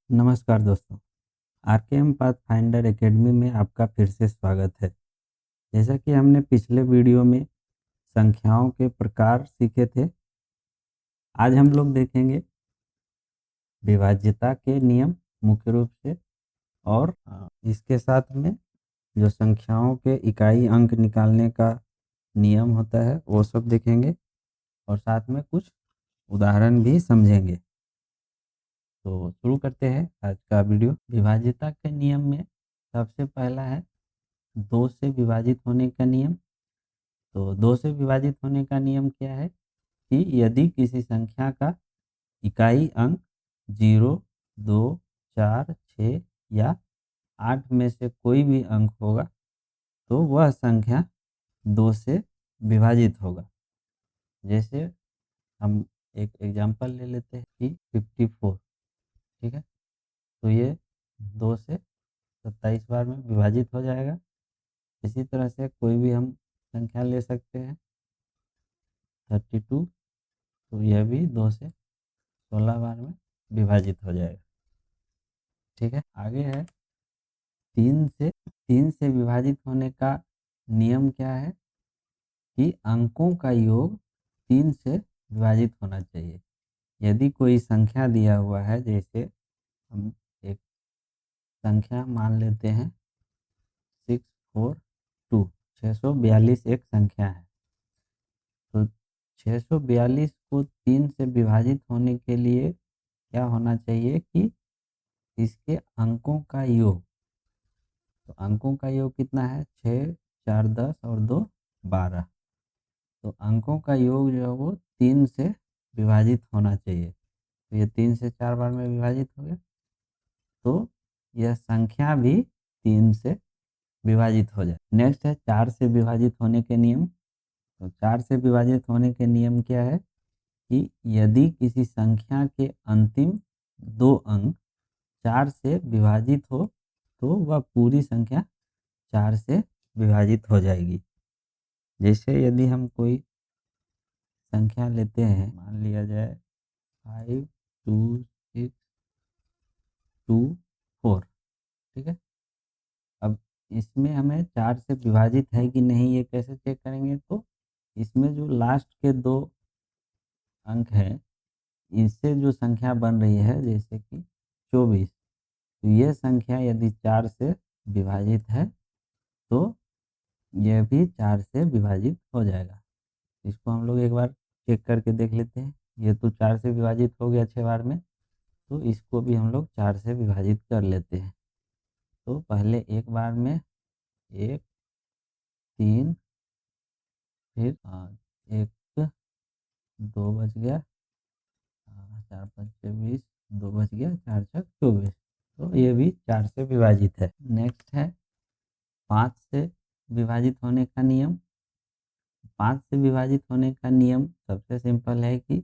नमस्कार दोस्तों, RKM pathfinder academy में आपका फिर से स्वागत है। जैसा कि हमने पिछले वीडियो में संख्याओं के प्रकार सीखे थे, आज हम लोग देखेंगे विभाज्यता के नियम मुख्य रूप से, और इसके साथ में जो संख्याओं के इकाई अंक निकालने का नियम होता है वो सब देखेंगे, और साथ में कुछ उदाहरण भी समझेंगे। तो शुरू करते हैं आज का वीडियो। विभाज्यता के नियम में सबसे पहला है 2 से विभाजित होने का नियम। तो 2 से विभाजित होने का नियम क्या है कि यदि किसी संख्या का इकाई अंक 0, 2, 4, 6 या 8 में से कोई भी अंक होगा तो वह संख्या 2 से विभाजित होगा। जैसे हम एक एग्जांपल ले लेते हैं कि 54, ठीक है। तो ये 2 से 27 बार में विभाजित हो जाएगा। इसी तरह से कोई भी हम संख्या ले सकते हैं 32, तो यह भी 2 से 16 बार में विभाजित हो जाएगा, ठीक है। आगे है 3 से विभाजित होने का नियम क्या है कि अंकों का योग 3 से विभाजित होना चाहिए। यदि कोई संख्या दिया हुआ है, जैसे हम एक संख्या मान लेते हैं 642, 642 एक संख्या है। तो 642 को 3 से विभाजित होने के लिए क्या होना चाहिए कि इसके अंकों का योग, तो अंकों का योग कितना है 6, 4 10 और 2 12। तो अंकों का योग जो है वो 3 से विभाजित होना चाहिए। तो ये 3 से 4 बार में विभाजित हो गया, तो यह संख्या भी 3 से विभाजित हो जाए। नेक्स्ट है 4 से विभाजित होने के नियम। तो 4 से विभाजित होने के नियम क्या है कि यदि किसी संख्या के अंतिम 2 अंक 4 से विभाजित हो तो वह पूरी संख्या 4 से विभाजित हो जाएगी। जैसे यदि हम कोई संख्या लेते हैं, मान लिया जाए 5 2 6 2 4, ठीक है। अब इसमें हमें 4 से विभाजित है कि नहीं ये कैसे चेक करेंगे, तो इसमें जो लास्ट के 2 अंक हैं इससे जो संख्या बन रही है, जैसे कि 24, तो यह संख्या यदि 4 से विभाजित है तो यह भी 4 से विभाजित हो जाएगा। इसको हम लोग एक बार चेक करके देख लेते हैं। ये तो 4 से विभाजित हो गया 6 बार में, तो इसको भी हम लोग 4 से विभाजित कर लेते हैं। तो पहले एक बार में 1 3, फिर 1 2 बच गया, 4 5 24, 2 बच गया, 4 6 24। तो ये भी 4 से विभाजित है। नेक्स्ट है 5 से विभाजित होने का नियम। 5 से विभाजित होने का नियम सबसे सिंपल है कि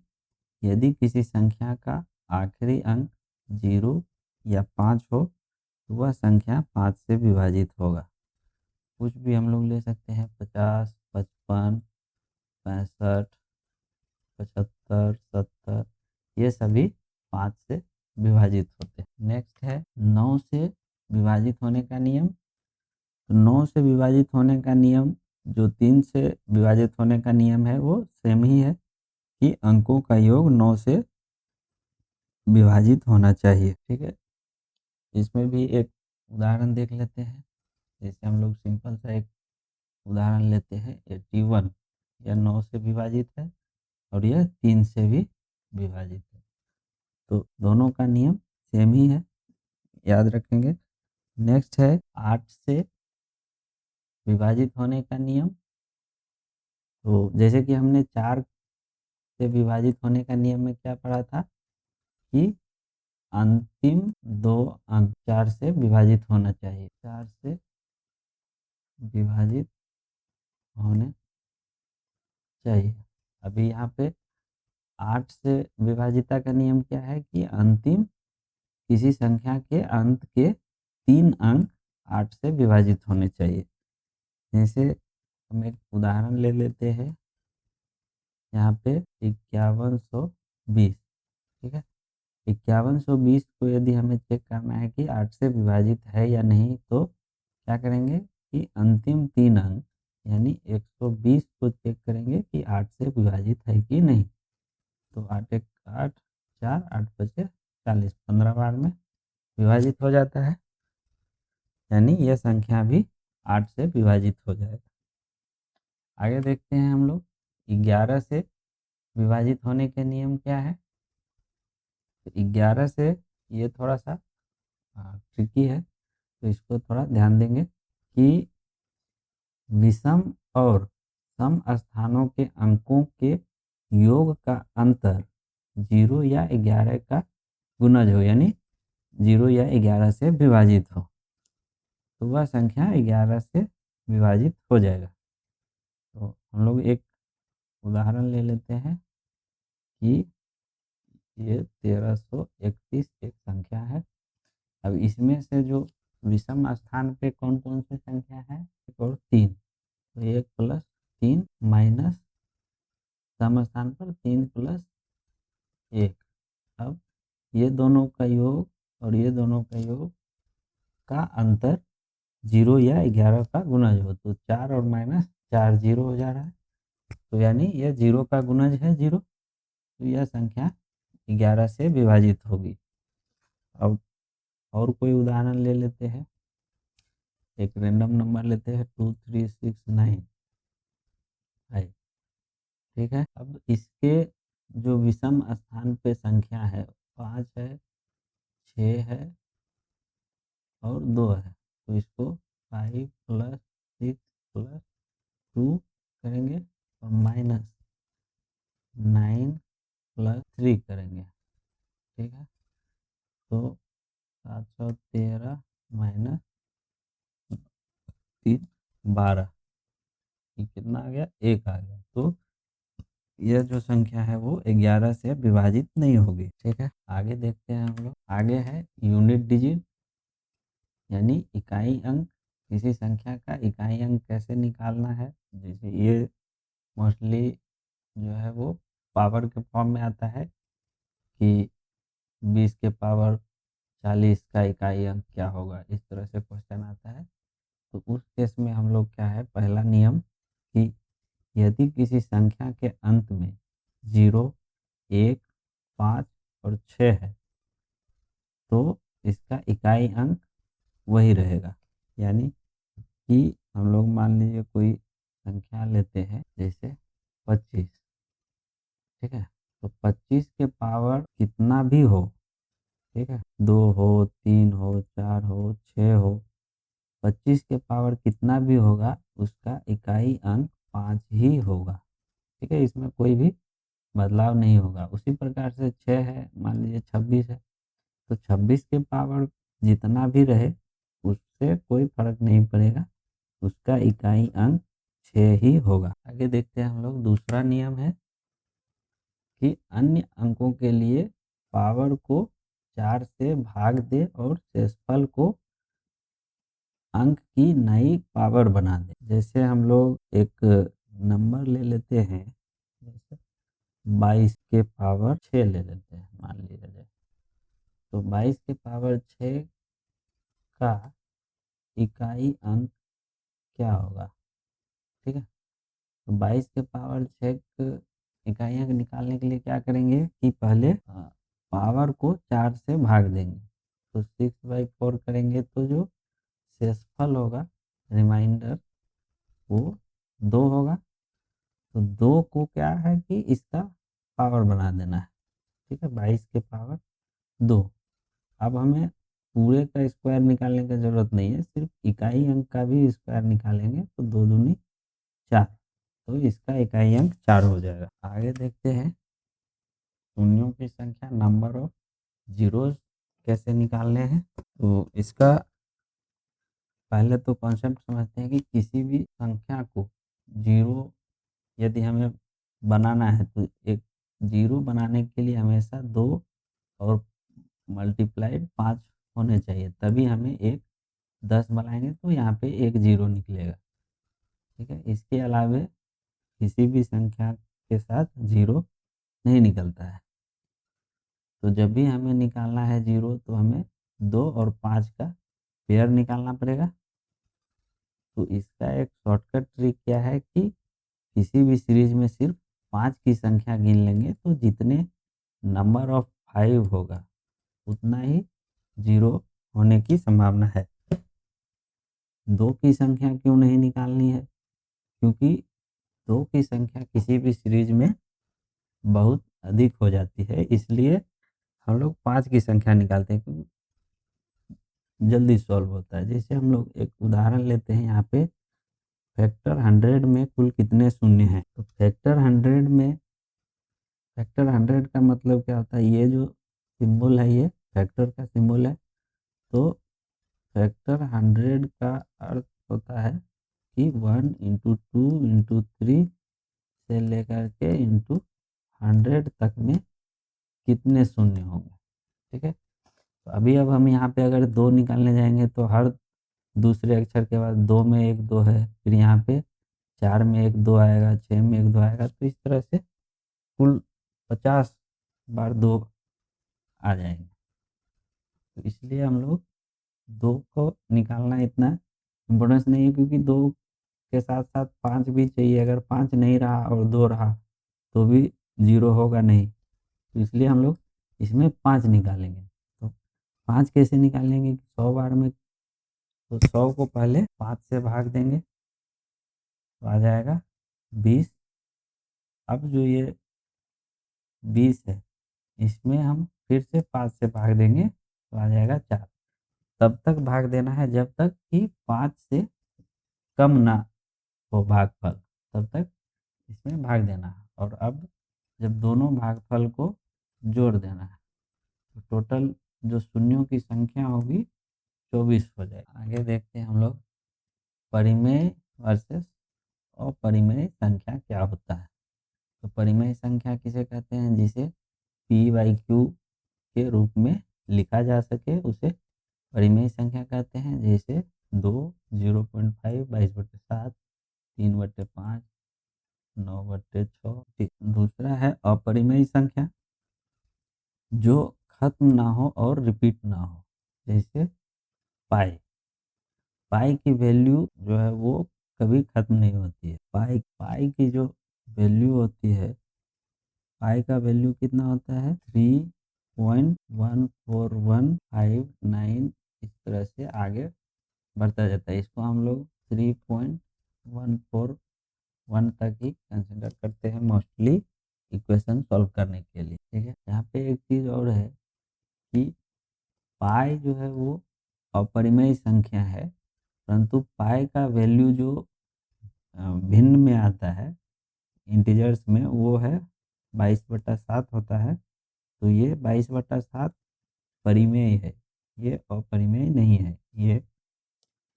यदि किसी संख्या का आखिरी अंक 0 या 5 हो तो वह संख्या 5 से विभाजित होगा। कुछ भी हम लोग ले सकते हैं, 50, 55, 65, 75, 70, ये सभी 5 से विभाजित होते हैं। नेक्स्ट है 9 से विभाजित होने का नियम। तो 9 से विभाजित होने का नियम जो 3 से विभाजित होने का नियम है वो सेम ही है कि अंकों का योग 9 से विभाजित होना चाहिए, ठीक है। इसमें भी एक उदाहरण देख लेते हैं। जैसे हम लोग सिंपल सा एक उदाहरण लेते हैं 81, यह 9 से विभाजित है और यह 3 से भी विभाजित है। तो दोनों का नियम सेम ही है, याद रखेंगे। नेक्स्ट है 8 से विभाजित होने का नियम। तो जैसे कि हमने 4 से विभाजित होने का नियम में क्या पढ़ा था कि अंतिम 2 अंक 4 से विभाजित होना चाहिए, 4 से विभाजित होने चाहिए। अभी यहाँ पे 8 से विभाजिता का नियम क्या है कि अंतिम किसी संख्या के अंत के 3 अंक 8 से विभाजित होने चाहिए। जैसे हम एक उदाहरण ले लेते हैं, यहाँ पे 5120, ठीक है। 5120 को यदि हमें चेक करना है कि 8 से विभाजित है या नहीं, तो क्या करेंगे कि अंतिम 3 अंक यानी 120 को चेक करेंगे कि 8 से विभाजित है कि नहीं। तो 8 एक 8, 4, 8 बचे 40, 15 बार में विभाजित हो जाता है, यानी यह संख्या भी 8 से विभाजित हो जाएगा। आगे देखते हैं हम लोग 11 से विभाजित होने के नियम क्या है। तो 11 से ये थोड़ा सा ट्रिकी है, तो इसको थोड़ा ध्यान देंगे कि विषम और सम स्थानों के अंकों के योग का अंतर 0 या 11 का गुणज हो, यानी 0 या 11 से विभाजित हो, तो वह संख्या 11 से विभाजित हो जाएगा। तो हम लोग एक उदाहरण ले लेते हैं कि ये 1331 एक संख्या है। अब इसमें से जो विषम स्थान पे कौन कौन सी संख्या है, 1 और 3, तो 1 प्लस 3 माइनस सम स्थान पर 3 प्लस 1। अब ये दोनों का योग और ये दोनों का योग का अंतर 0 या 11 का गुणज हो, तो 4 और माइनस 4 0 हो जा रहा है, तो यानी यह 0 का गुणज है 0, तो यह संख्या 11 से विभाजित होगी। अब और कोई उदाहरण ले लेते हैं, एक रैंडम नंबर लेते हैं 2369, ठीक है। अब इसके जो विषम स्थान पे संख्या है 5 है, 6 है और 2 है, तो इसको 5 प्लस 6 प्लस 2 करेंगे और माइनस 9 प्लस 3 करेंगे, ठीक है। तो 713 माइनस 3 12, ये कितना आ गया, 1 आ गया। तो यह जो संख्या है वो 11 से विभाजित नहीं होगी, ठीक है। आगे देखते हैं हम लोग, आगे है यूनिट डिजिट यानी इकाई अंक। किसी संख्या का इकाई अंक कैसे निकालना है, जैसे ये मोस्टली जो है वो पावर के फॉर्म में आता है कि 20 के पावर 40 का इकाई अंक क्या होगा, इस तरह से क्वेश्चन आता है। तो उस केस में हम लोग क्या है, पहला नियम कि यदि किसी संख्या के अंत में 0, 1, 5 और 6 है, तो इसका इकाई अंक वही रहेगा। यानी कि हम लोग मान लीजिए कोई संख्या लेते हैं जैसे 25, ठीक है। तो 25 के पावर कितना भी हो, ठीक है, 2 हो, 3 हो, 4 हो, 6 हो, 25 के पावर कितना भी होगा उसका इकाई अंक 5 ही होगा, ठीक है। इसमें कोई भी बदलाव नहीं होगा। उसी प्रकार से 6 है, मान लीजिए 26 है, तो 26 के पावर जितना भी रहे उससे कोई फर्क नहीं पड़ेगा, उसका इकाई अंक 6 ही होगा। आगे देखते हैं हम लोग, दूसरा नियम है कि अन्य अंकों के लिए पावर को 4 से भाग दे और शेषफल को अंक की नई पावर बना दे। जैसे हम लोग एक नंबर ले लेते हैं, जैसे 22 के पावर 6 ले लेते हैं मान लीजिए जाए, तो 22 के पावर 6 का इकाई अंक क्या होगा, ठीक है। तो 22 के पावर 6 इकाई अंक निकालने के लिए क्या करेंगे कि पहले पावर को 4 से भाग देंगे, तो 6/4 करेंगे, तो जो शेषफल होगा रिमाइंडर वो 2 होगा। तो 2 को क्या है कि इसका पावर बना देना है, ठीक है, 22 के पावर 2। अब हमें पूरे का स्क्वायर निकालने की ज़रूरत नहीं है, सिर्फ इकाई अंक का भी स्क्वायर निकालेंगे तो 2 दूनी 4, तो इसका इकाई अंक 4 हो जाएगा। आगे देखते हैं शून्यों की संख्या, नंबर ऑफ जीरोस कैसे निकालने हैं। तो इसका पहले तो कॉन्सेप्ट समझते हैं कि किसी भी संख्या को जीरो यदि हमें बनाना है, तो एक जीरो बनाने के लिए हमेशा 2 और मल्टीप्लाइड 5 होने चाहिए, तभी हमें एक 10 बनाएंगे तो यहाँ पे एक जीरो निकलेगा, ठीक है। इसके अलावे किसी भी संख्या के साथ जीरो नहीं निकलता है। तो जब भी हमें निकालना है 0 तो हमें 2 और 5 का पेयर निकालना पड़ेगा। तो इसका एक शॉर्टकट ट्रिक क्या है कि किसी भी सीरीज में सिर्फ 5 की संख्या गिन लेंगे, तो जितने नंबर ऑफ 5 होगा उतना ही 0 होने की संभावना है। 2 की संख्या क्यों नहीं निकालनी है? क्योंकि 2 की संख्या किसी भी सीरीज में बहुत अधिक हो जाती है, इसलिए हम लोग 5 की संख्या निकालते हैं क्योंकि जल्दी सॉल्व होता है। जैसे हम लोग एक उदाहरण लेते हैं, यहाँ पे फैक्टर 100 में कुल कितने शून्य हैं? तो फैक्टर 100 का मतलब क्या होता है? ये जो सिंबल है ये फैक्टर का सिंबल है। तो फैक्टर 100 का अर्थ होता है कि 1 इंटू 2 इंटू 3 से लेकर के इंटू 100 तक में कितने शून्य होंगे। ठीक है, तो अब हम यहाँ पे अगर 2 निकालने जाएंगे तो हर दूसरे अक्षर के बाद 2 में एक 2 है, फिर यहाँ पे 4 में एक 2 आएगा, 6 में एक 2 आएगा, तो इस तरह से कुल 50 बार 2 आ जाएंगे। तो इसलिए हम लोग 2 को निकालना इतना इम्पोर्टेंस नहीं है, क्योंकि 2 के साथ साथ 5 भी चाहिए। अगर 5 नहीं रहा और 2 रहा तो भी 0 होगा नहीं, तो इसलिए हम लोग इसमें 5 निकालेंगे। तो 5 कैसे निकालेंगे? 100 बार में, तो 100 को पहले 5 से भाग देंगे तो आ जाएगा 20। अब जो ये 20 है इसमें हम फिर से 5 से भाग देंगे तो आ जाएगा 4। तब तक भाग देना है जब तक कि 5 से कम ना हो भागफल, तब तक इसमें भाग देना है। और अब जब दोनों भागफल को जोड़ देना है तो टोटल जो शून्यों की संख्या होगी 24 हो जाएगी। आगे देखते हैं हम लोग परिमेय वर्सेस अपरिमेय संख्या क्या होता है। तो परिमेय संख्या किसे कहते हैं? जिसे p/q के रूप में लिखा जा सके उसे परिमेय संख्या कहते हैं। जैसे 2, 0.5, 22/7, 3/5, 9/6। दूसरा है अपरिमेय संख्या, जो खत्म ना हो और रिपीट ना हो। जैसे पाई पाई की वैल्यू जो है वो कभी खत्म नहीं होती है। पाई पाई की जो वैल्यू होती है, पाई का वैल्यू कितना होता है? 3.14159। इस तरह से आगे बढ़ता जाता है। इसको हम लोग 3.141 तक ही कंसिडर करते हैं मोस्टली इक्वेशन सॉल्व करने के लिए। ठीक है, यहाँ पे एक चीज़ और है कि पाई जो है वो अपरिमेय संख्या है, परंतु पाई का वैल्यू जो भिन्न में आता है इंटीजर्स में, वो है 22/7 होता है। तो ये 22/7 परिमेय है, ये अपरिमेय नहीं है। ये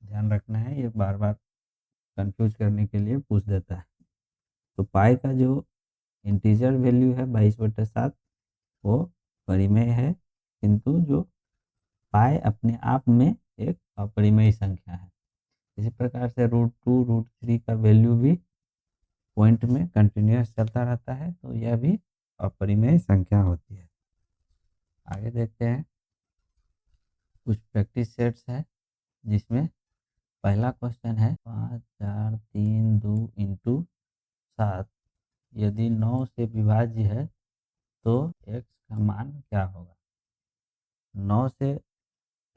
ध्यान रखना है, ये बार बार कंफ्यूज करने के लिए पूछ देता है। तो पाई का जो इंटीजर वैल्यू है 22/7 वो परिमेय है, किंतु जो पाई अपने आप में एक अपरिमेय संख्या है। इसी प्रकार से √2 √3 का वैल्यू भी पॉइंट में कंटिन्यूस चलता रहता है, तो यह भी अपरिमेय संख्या होती है। आगे देखते हैं, कुछ प्रैक्टिस सेट्स है जिसमें पहला क्वेश्चन है 5, 4, 3, 2 इंटू 7 यदि 9 से विभाज्य है तो x का मान क्या होगा? 9 से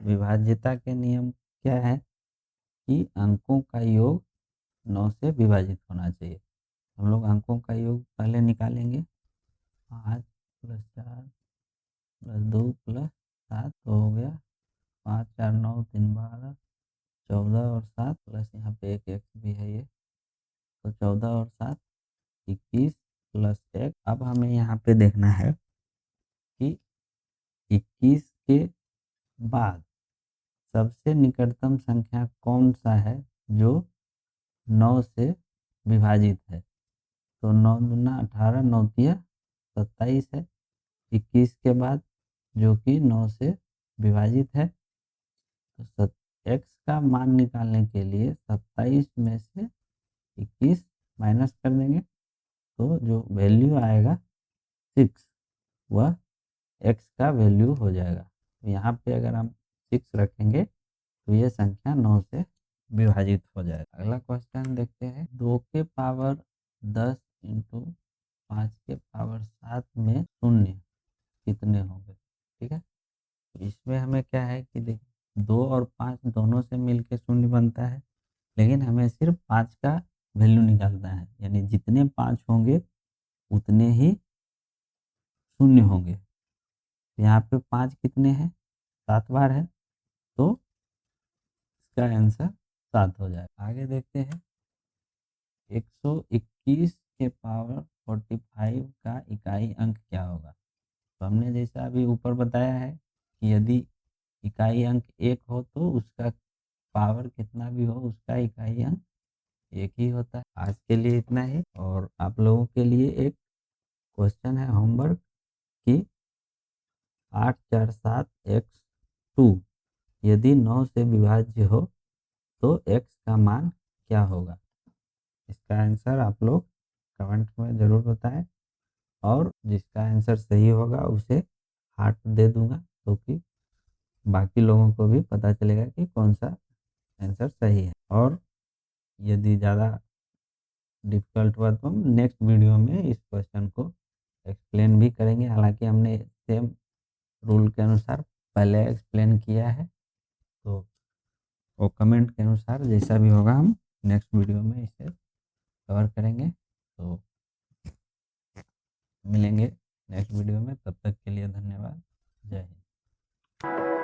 विभाज्यता के नियम क्या है कि अंकों का योग 9 से विभाजित होना चाहिए। हम लोग अंकों का योग पहले निकालेंगे। 5 + 4 + 2 + 7 तो हो गया 5, 4, 9, 3, 12, 14 और 7 प्लस यहाँ पे एक एक्स भी है ये, तो 14 और 7 21 प्लस 1। अब हमें यहाँ पे देखना है कि 21 के बाद सबसे निकटतम संख्या कौन सा है जो 9 से विभाजित है। तो 9 दूना 18, 9 तिया 27 है 21 के बाद, जो कि 9 से विभाजित है। तो एक्स का मान निकालने के लिए 27 में से 21 माइनस कर देंगे, तो जो वैल्यू आएगा 6 वह x का वैल्यू हो जाएगा। तो यहाँ पे अगर हम 6 रखेंगे तो ये संख्या 9 से विभाजित हो जाएगा। अगला क्वेश्चन देखते हैं, 2 के पावर 10 इंटू 5 के पावर 7 में शून्य कितने होंगे। ठीक है, तो इसमें हमें क्या है कि देखिए 2 और 5 दोनों से मिलके शून्य बनता है, लेकिन हमें सिर्फ 5 का वैल्यू निकालना है, यानी जितने 5 होंगे उतने ही शून्य होंगे। यहाँ पे 5 कितने हैं, 7 बार है, तो इसका आंसर 7 हो जाए। आगे देखते हैं, 121 के पावर 45 का इकाई अंक क्या होगा। तो हमने जैसा अभी ऊपर बताया है कि यदि इकाई अंक 1 हो तो उसका पावर कितना भी हो उसका इकाई अंक 1 ही होता है। आज के लिए इतना ही, और आप लोगों के लिए एक क्वेश्चन है होमवर्क कि 8 4 7 x 2 यदि 9 से विभाज्य हो तो x का मान क्या होगा। इसका आंसर आप लोग कमेंट में ज़रूर बताएं, और जिसका आंसर सही होगा उसे हार्ट दे दूंगा, तो कि बाकी लोगों को भी पता चलेगा कि कौन सा आंसर सही है। और यदि ज़्यादा डिफ़िकल्ट हुआ तो हम नेक्स्ट वीडियो में इस क्वेश्चन को एक्सप्लेन भी करेंगे। हालांकि हमने सेम रूल के अनुसार पहले एक्सप्लेन किया है, तो वो कमेंट के अनुसार जैसा भी होगा हम नेक्स्ट वीडियो में इसे कवर करेंगे। तो मिलेंगे नेक्स्ट वीडियो में, तब तक के लिए धन्यवाद। जय हिंद।